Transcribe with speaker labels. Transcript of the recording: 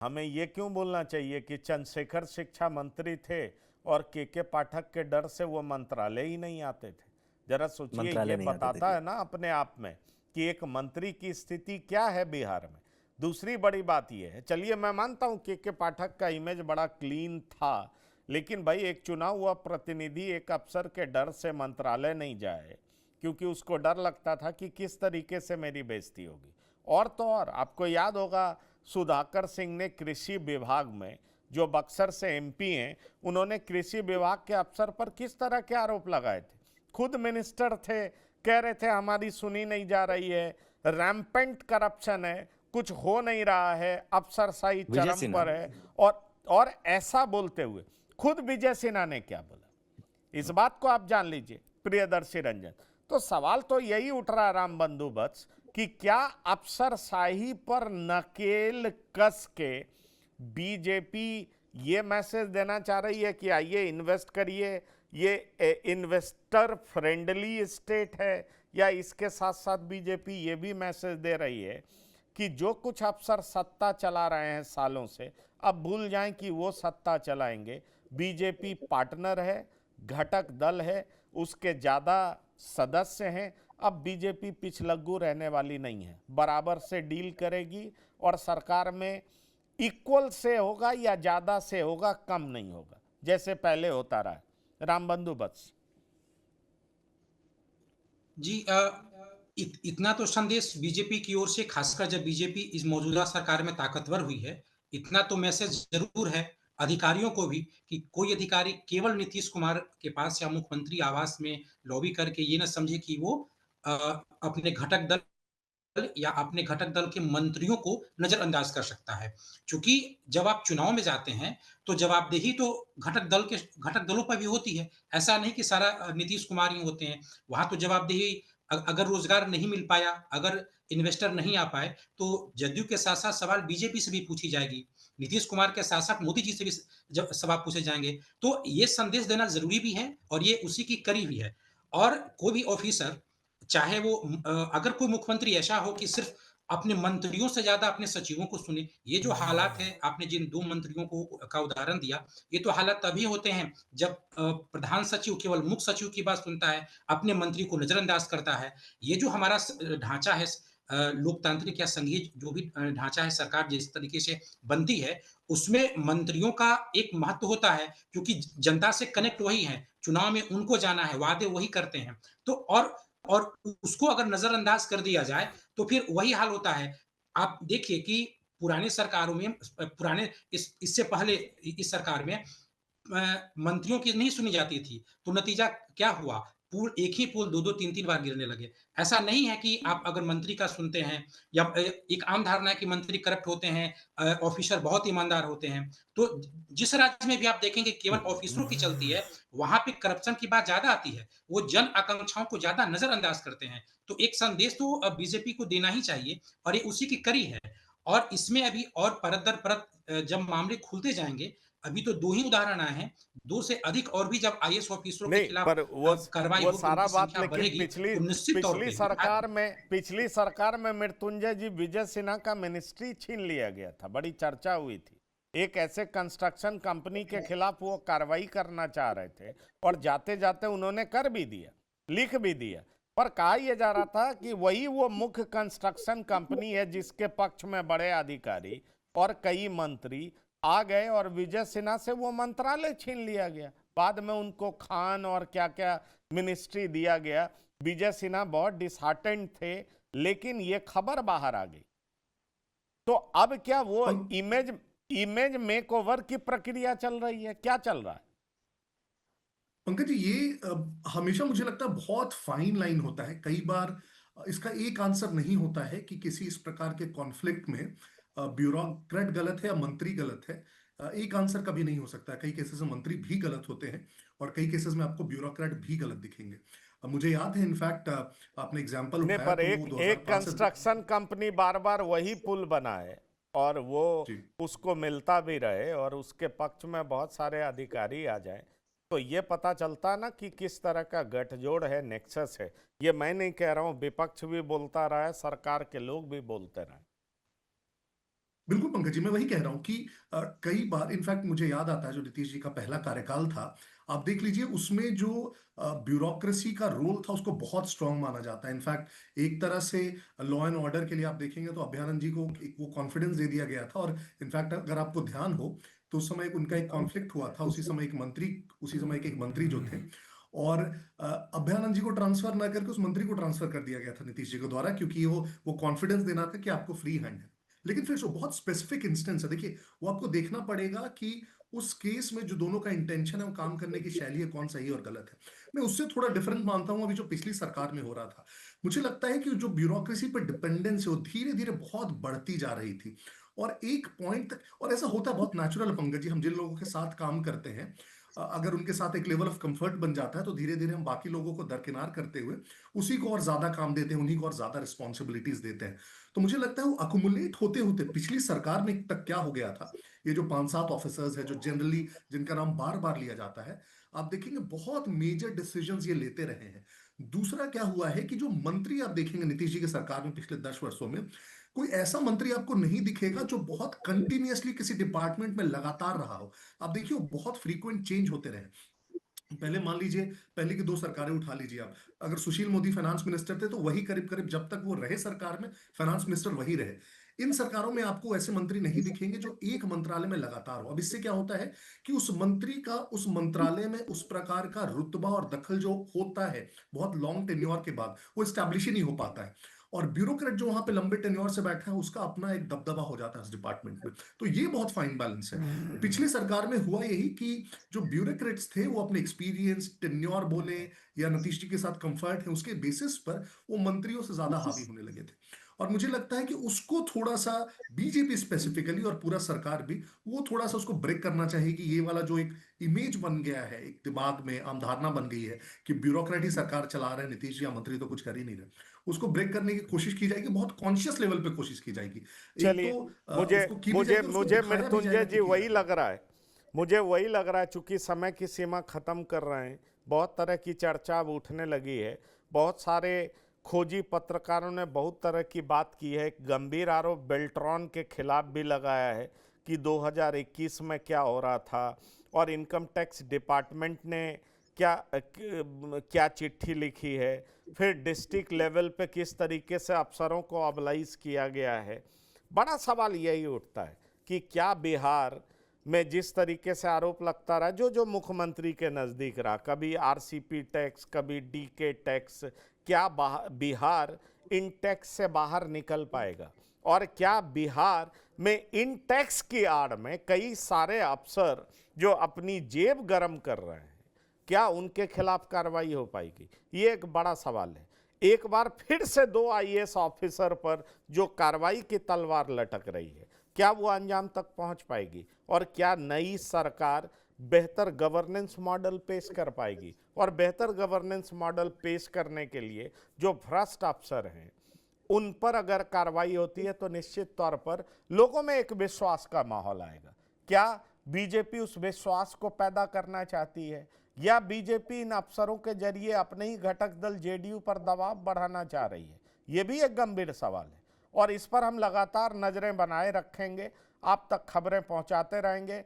Speaker 1: हमें ये क्यों बोलना चाहिए कि चंद्रशेखर शिक्षा मंत्री थे और के पाठक के डर से वो मंत्रालय ही नहीं आते थे? जरा सोचिए, ये
Speaker 2: मंत्रालय नहीं आते थे
Speaker 1: बताता
Speaker 2: जी।
Speaker 1: है ना अपने आप में कि एक मंत्री की स्थिति क्या है बिहार में। दूसरी बड़ी बात ये है, चलिए मैं मानता हूं के पाठक का इमेज बड़ा क्लीन था, लेकिन भाई एक चुना हुआ प्रतिनिधि एक अफसर के डर से मंत्रालय नहीं जाए, क्योंकि उसको डर लगता था कि किस तरीके से मेरी बेइज्जती होगी। और तो और आपको याद होगा, सुधाकर सिंह ने कृषि विभाग में, जो बक्सर से एमपी हैं, उन्होंने कृषि विभाग के अफसर पर किस तरह के आरोप लगाए थे। खुद मिनिस्टर थे, कह रहे थे हमारी सुनी नहीं जा रही है, रैम्पेंट करप्शन है, कुछ हो नहीं रहा है, अफसरशाही
Speaker 2: विजय
Speaker 1: चरम
Speaker 2: सिन्हा।
Speaker 1: पर है। और ऐसा बोलते हुए खुद विजय सिन्हा ने क्या बोला, इस बात को आप जान लीजिए प्रियदर्शी रंजन। तो सवाल तो यही उठ रहा है राम बंधु वत्स, कि क्या अफसरशाही पर नकेल कस के बीजेपी ये मैसेज देना चाह रही है कि आइए इन्वेस्ट करिए, ये इन्वेस्टर फ्रेंडली स्टेट है, या इसके साथ साथ बीजेपी ये भी मैसेज दे रही है कि जो कुछ अफसर सत्ता चला रहे हैं सालों से, अब भूल जाएं कि वो सत्ता चलाएंगे, बीजेपी पार्टनर है, घटक दल है, उसके ज़्यादा सदस्य हैं, अब बीजेपी पिछलग्गू रहने वाली नहीं है, बराबर से डील करेगी और सरकार में इक्वल से होगा या ज़्यादा से होगा, कम नहीं होगा, जैसे पहले होता रहा है। रामबंधु बस।
Speaker 3: जी इतना तो संदेश बीजेपी की ओर से, खासकर जब बीजेपी इस मौजूदा सरकार में ताकतवर हुई है, इतना तो मैसेज जरूर है अधिकारियों को भी कि कोई अधिकारी केवल नीतीश कुमार के पास या मुख्यमंत्री आवास में लॉबी करके ये ना समझे कि वो अ, अपने घटक दल या अपने घटक दल के मंत्रियों को नजरअंदाज कर सकता है। क्योंकि जब आप चुनाव में जाते हैं, तो जवाबदेही तो घटक दलों पर भी होती है। ऐसा नहीं कि सारा नीतीश कुमार ही होते हैं। वहाँ तो जवाबदेही, अगर रोजगार नहीं मिल पाया, अगर इन्वेस्टर नहीं आ पाए, तो जदयू के साथ-साथ सवाल बीजेपी से भी पूछी जाएगी। नीतीश कुमार के साथ-साथ मोदी जी से भी सवाल पूछे जाएँगे। तो ये संदेश देना ज़रूरी भी है और ये उसी की कड़ी भी है। और कोई भी ऑफिसर, चाहे वो अगर कोई मुख्यमंत्री ऐसा हो कि सिर्फ अपने मंत्रियों से ज्यादा अपने सचिवों को सुने, ये जो हालात है, आपने जिन 2 मंत्रियों को का उदाहरण दिया, ये तो हालात तभी होते हैं जब प्रधान सचिव केवल मुख्य सचिव की बात सुनता है, अपने मंत्री को नजरअंदाज करता है। ये जो हमारा ढांचा है, लोकतांत्रिक या संघीय जो भी ढांचा है, सरकार जिस तरीके से बनती है, उसमें मंत्रियों का एक महत्व होता है, क्योंकि जनता से कनेक्ट वही है, चुनाव में उनको जाना है, वादे वही करते हैं। तो और उसको अगर नजरअंदाज कर दिया जाए, तो फिर वही हाल होता है। आप देखिए कि पुरानी सरकारों में, पुराने इससे पहले इस सरकार में मंत्रियों की नहीं सुनी जाती थी, तो नतीजा क्या हुआ? पुल, एक ही पुल 2-2 3-3 बार गिरने लगे। ऐसा नहीं है कि आप अगर मंत्री का सुनते हैं या एक आम धारणा है कि मंत्री करप्ट होते हैं, ऑफिसर बहुत ईमानदार होते हैं। तो जिस राज्य में भी आप देखेंगे केवल ऑफिसरों की चलती है, वहाँ पे करप्शन की बात ज़्यादा आती है। वो जन आकांक्षाओं को ज़्यादा नज़रअंदाज करते हैं। तो एक संदेश तो बीजेपी को देना ही चाहिए और ये उसी की कड़ी है। और इसमें अभी और परत दर परत जब मामले खुलते जाएँगे, अभी तो 2 ही उदाहरण आए हैं, 2 से अधिक और भी जब आईएएस ऑफिसरों के
Speaker 1: नहीं,
Speaker 3: खिलाफ
Speaker 1: पर
Speaker 3: कार्रवाई
Speaker 1: वो
Speaker 3: होगी,
Speaker 1: सारा
Speaker 3: उनकी
Speaker 1: बात,
Speaker 3: संख्या
Speaker 1: लेकिन
Speaker 3: बढ़ेगी,
Speaker 1: पिछली
Speaker 3: तो निश्चित तौर पे
Speaker 1: पिछली सरकार में मृत्युंजय जी विजय सिन्हा का मिनिस्ट्री छीन लिया गया था, बड़ी चर्चा हुई थी। एक ऐसे कंस्ट्रक्शन कंपनी के खिलाफ वो कार्रवाई करना चाह रहे थे, और जाते जाते उन्होंने कर भी दिया, लिख भी दिया। पर कहा यह जा रहा था कि वही वो मुख्य कंस्ट्रक्शन कंपनी है जिसके पक्ष में बड़े अधिकारी और कई मंत्री आ गए, और विजय सिन्हा से वो मंत्रालय छीन लिया गया। बाद में उनको खान और क्या क्या मिनिस्ट्री दिया गया। विजय सिन्हा बहुत डिसहार्टेंड थे, लेकिन ये खबर बाहर आ गई। तो अब क्या वो
Speaker 4: पंक
Speaker 1: इमेज इमेज मेकओवर की प्रक्रिया चल रही है, क्या चल रहा है?
Speaker 4: पंकज जी, ये हमेशा मुझे लगता है बहुत फाइन लाइन होता है। कई बार इसका एक आंसर नहीं होता है कि किसी इस प्रकार के कॉन्फ्लिक्ट में ब्यूरोक्रेट गलत है या मंत्री गलत है। एक आंसर कभी नहीं हो सकता। कई केसेस में मंत्री भी गलत होते हैं और कई केसेस में आपको ब्यूरोक्रेट भी गलत दिखेंगे। मुझे याद है, इनफैक्ट आपने एग्जाम्पल
Speaker 1: नहीं,
Speaker 4: उठाया
Speaker 1: पर
Speaker 4: तो वो
Speaker 1: एक एक
Speaker 4: 2005 से
Speaker 1: कंस्ट्रक्शन कंपनी बार बार वही पुल बनाए और वो
Speaker 4: जी।
Speaker 1: उसको मिलता भी रहे और उसके पक्ष में बहुत सारे अधिकारी आ जाएं, तो ये पता चलता ना कि किस तरह का गठजोड़ है, नेक्सस है। ये मैं नहीं कह रहा हूँ, विपक्ष भी बोलता रहा है, सरकार के लोग भी बोलते रहे।
Speaker 4: बिल्कुल पंकज जी, मैं वही कह रहा हूं कि कई बार इनफैक्ट मुझे याद आता है जो नीतीश जी का पहला कार्यकाल था, आप देख लीजिए उसमें जो ब्यूरोक्रेसी का रोल था उसको बहुत स्ट्रांग माना जाता है। इनफैक्ट एक तरह से लॉ एंड ऑर्डर के लिए आप देखेंगे तो अभ्यानंद जी को एक वो कॉन्फिडेंस दे दिया गया था। और इनफैक्ट अगर आपको ध्यान हो तो उस समय उनका एक कॉन्फ्लिक्ट हुआ था, उसी समय के एक मंत्री जो थे, और अभ्यानंद जी को ट्रांसफर ना करके उस मंत्री को ट्रांसफर कर दिया गया था नीतीश जी के द्वारा, क्योंकि वो कॉन्फिडेंस देना था कि आपको फ्री हैंड है। लेकिन फिर जो बहुत स्पेसिफिक इंस्टेंस है, देखिए वो आपको देखना पड़ेगा कि उस केस में जो दोनों का इंटेंशन है, वो काम करने की शैली है, कौन सही और गलत है। मैं उससे थोड़ा डिफरेंट मानता हूं अभी जो पिछली सरकार में हो रहा था। मुझे लगता है कि जो ब्यूरोक्रेसी पर डिपेंडेंस है वो धीरे धीरे बहुत बढ़ती जा रही थी, और एक पॉइंट तक, और ऐसा होता है बहुत नेचुरल पंकज जी, हम जिन लोगों के साथ काम करते हैं, अगर उनके साथ एक लेवल ऑफ कंफर्ट बन जाता है तो धीरे धीरे हम बाकी लोगों को दरकिनार करते हुए उसी को और ज्यादा काम देते हैं, उन्हीं को और ज्यादा रिस्पॉन्सिबिलिटीज देते हैं। तो मुझे लगता है वो अकुमुलेट होते होते पिछली सरकार में तक क्या हो गया था, ये जो 5-7 ऑफिसर्स है जो जनरली जिनका नाम बार बार लिया जाता है, आप देखेंगे बहुत मेजर डिसीजंस ये लेते रहे हैं। दूसरा क्या हुआ है कि जो मंत्री आप देखेंगे नीतीश जी की सरकार में पिछले 10 वर्षों में, कोई ऐसा मंत्री आपको नहीं दिखेगा जो बहुत कंटिन्यूअसली किसी डिपार्टमेंट में लगातार रहा हो। आप देखिए वो बहुत फ्रीक्वेंट चेंज होते रहे। पहले मान लीजिए, पहले की 2 सरकारें उठा लीजिए आप, अगर सुशील मोदी फाइनेंस मिनिस्टर थे तो वही करीब करीब जब तक वो रहे सरकार में फाइनेंस मिनिस्टर वही रहे। इन सरकारों में आपको ऐसे मंत्री नहीं दिखेंगे जो एक मंत्रालय में लगातार हो। अब इससे क्या होता है कि उस मंत्री का उस मंत्रालय में उस प्रकार का रुतबा और दखल जो होता है बहुत लॉन्ग टेन्योर के बाद, वो स्टैब्लिश ही नहीं हो पाता है। और ब्यूरोक्रेट जो वहां पे लंबे टेन्योर से बैठा है उसका अपना एक दबदबा हो जाता है उस डिपार्टमेंट में। तो ये बहुत फाइन बैलेंस है। पिछली सरकार में हुआ यही कि जो ब्यूरोक्रेट्स थे वो अपने एक्सपीरियंस टेन्योर बोले या नीतीश जी के साथ कंफर्ट है उसके बेसिस पर वो मंत्रियों से ज्यादा हावी होने लगे थे। और मुझे लगता है कि उसको थोड़ा सा बीजेपी स्पेसिफिकली और पूरा सरकार भी वो थोड़ा सा उसको ब्रेक करना चाहिए कि ये वाला जो एक इमेज बन गया है, एक दिमाग में आम धारणा बन गई है कि ब्यूरोक्रेट ही सरकार चला रहे हैं, नीतीश जी या मंत्री तो कुछ कर ही नहीं रहे, उसको ब्रेक करने की कोशिश की जाएगी, बहुत कॉन्शियस लेवल पे कोशिश की जाएगी। एक
Speaker 1: चलिए,
Speaker 4: तो
Speaker 1: मुझे
Speaker 4: उसको की भी
Speaker 1: मुझे
Speaker 4: जाएगी और उसको
Speaker 1: मुझे
Speaker 4: दिखाया भी
Speaker 1: मृत्युंजय
Speaker 4: जाएगा
Speaker 1: जी
Speaker 4: कि की
Speaker 1: वही
Speaker 4: जा रही
Speaker 1: लग रहा है, मुझे वही लग रहा है, चूंकि समय की सीमा खत्म कर रहे हैं, बहुत तरह की चर्चा अब उठने लगी है, बहुत सारे खोजी पत्रकारों ने बहुत तरह की बात की है। एक गंभीर आरोप बेल्ट्रॉन के खिलाफ भी लगाया है कि 2021 में क्या हो रहा था और इनकम टैक्स डिपार्टमेंट ने क्या चिट्ठी लिखी है, फिर डिस्ट्रिक्ट लेवल पे किस तरीके से अफसरों को अबलाइज किया गया है। बड़ा सवाल यही उठता है कि क्या बिहार में जिस तरीके से आरोप लगता रहा, जो जो मुख्यमंत्री के नज़दीक रहा, कभी आरसीपी टैक्स, कभी डीके टैक्स, क्या बिहार इन टैक्स से बाहर निकल पाएगा? और क्या बिहार में इन टैक्स की आड़ में कई सारे अफसर जो अपनी जेब गर्म कर रहे हैं, क्या उनके खिलाफ कार्रवाई हो पाएगी? ये एक बड़ा सवाल है। एक बार फिर से 2 आईएएस ऑफिसर पर जो कार्रवाई की तलवार लटक रही है, क्या वो अंजाम तक पहुंच पाएगी? और क्या नई सरकार बेहतर गवर्नेंस मॉडल पेश कर पाएगी? और बेहतर गवर्नेंस मॉडल पेश करने के लिए जो भ्रष्ट अफसर हैं उन पर अगर कार्रवाई होती है तो निश्चित तौर पर लोगों में एक विश्वास का माहौल आएगा। क्या बीजेपी उस विश्वास को पैदा करना चाहती है, या बीजेपी इन अफसरों के जरिए अपने ही घटक दल जेडीयू पर दबाव बढ़ाना चाह रही है? ये भी एक गंभीर सवाल है और इस पर हम लगातार नजरें बनाए रखेंगे, आप तक खबरें पहुंचाते रहेंगे।